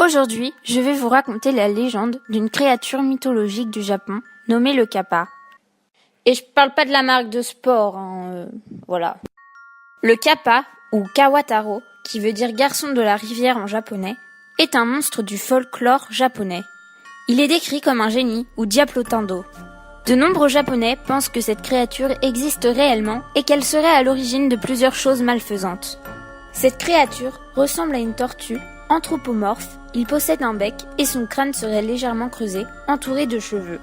Aujourd'hui, je vais vous raconter la légende d'une créature mythologique du Japon nommée le kappa. Et je parle pas de la marque de sport, voilà. Le kappa, ou Kawataro, qui veut dire garçon de la rivière en japonais, est un monstre du folklore japonais. Il est décrit comme un génie ou diablotin d'eau. De nombreux Japonais pensent que cette créature existe réellement et qu'elle serait à l'origine de plusieurs choses malfaisantes. Cette créature ressemble à une tortue, anthropomorphe, il possède un bec et son crâne serait légèrement creusé, entouré de cheveux.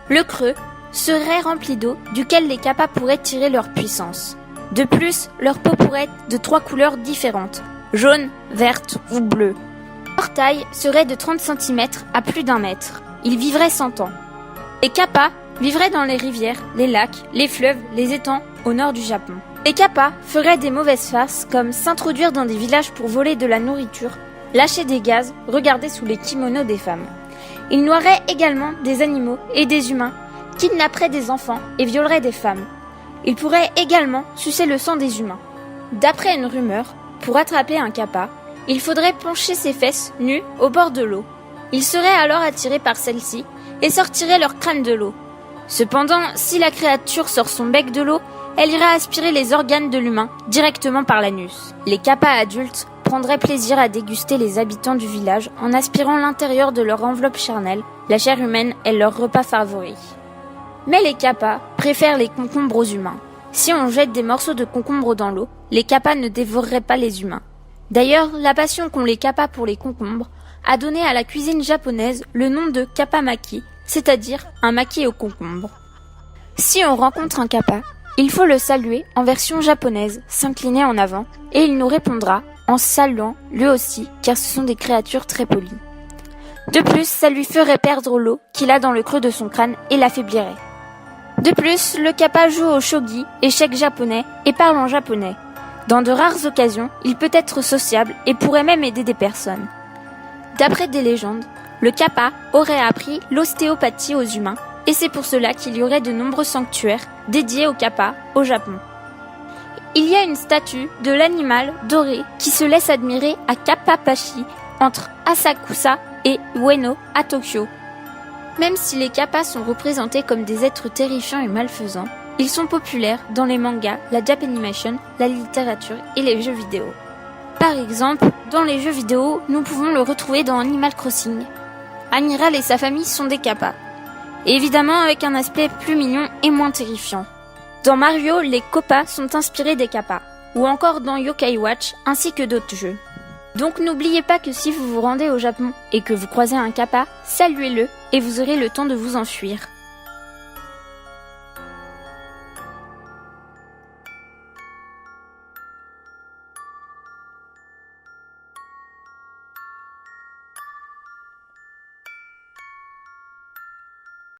Le creux serait rempli d'eau duquel les kappas pourraient tirer leur puissance. De plus, leur peau pourrait être de 3 couleurs différentes, jaune, verte ou bleue. Leur taille serait de 30 cm à plus d'1 mètre. Ils vivraient 100 ans. Les kappas vivraient dans les rivières, les lacs, les fleuves, les étangs au nord du Japon. Les kappas feraient des mauvaises farces comme s'introduire dans des villages pour voler de la nourriture, lâcher des gaz, regarder sous les kimonos des femmes. Ils noieraient également des animaux et des humains, kidnapperaient des enfants et violeraient des femmes. Ils pourraient également sucer le sang des humains. D'après une rumeur, pour attraper un kappa, il faudrait pencher ses fesses nues au bord de l'eau. Ils seraient alors attirés par celle-ci et sortiraient leur crâne de l'eau. Cependant, si la créature sort son bec de l'eau, elle ira aspirer les organes de l'humain directement par l'anus. Les kappas adultes prendraient plaisir à déguster les habitants du village en aspirant l'intérieur de leur enveloppe charnelle. La chair humaine est leur repas favori. Mais les kappas préfèrent les concombres aux humains. Si on jette des morceaux de concombre dans l'eau, les kappas ne dévoreraient pas les humains. D'ailleurs, la passion qu'ont les kappas pour les concombres a donné à la cuisine japonaise le nom de kappamaki, c'est-à-dire un maki au concombre. Si on rencontre un kappa, il faut le saluer en version japonaise, s'incliner en avant, et il nous répondra en saluant lui aussi, car ce sont des créatures très polies. De plus, ça lui ferait perdre l'eau qu'il a dans le creux de son crâne et l'affaiblirait. De plus, le kappa joue au shogi, échec japonais, et parle en japonais. Dans de rares occasions, il peut être sociable et pourrait même aider des personnes. D'après des légendes, le kappa aurait appris l'ostéopathie aux humains, et c'est pour cela qu'il y aurait de nombreux sanctuaires dédiés aux kappas au Japon. Il y a une statue de l'animal doré qui se laisse admirer à Kappabashi, entre Asakusa et Ueno à Tokyo. Même si les kappas sont représentés comme des êtres terrifiants et malfaisants, ils sont populaires dans les mangas, la Japanimation, la littérature et les jeux vidéo. Par exemple, dans les jeux vidéo, nous pouvons le retrouver dans Animal Crossing. Amiral et sa famille sont des kappas. Et évidemment avec un aspect plus mignon et moins terrifiant. Dans Mario, les Koopas sont inspirés des kappas, ou encore dans Yokai Watch, ainsi que d'autres jeux. Donc n'oubliez pas que si vous vous rendez au Japon et que vous croisez un kappa, saluez-le et vous aurez le temps de vous enfuir.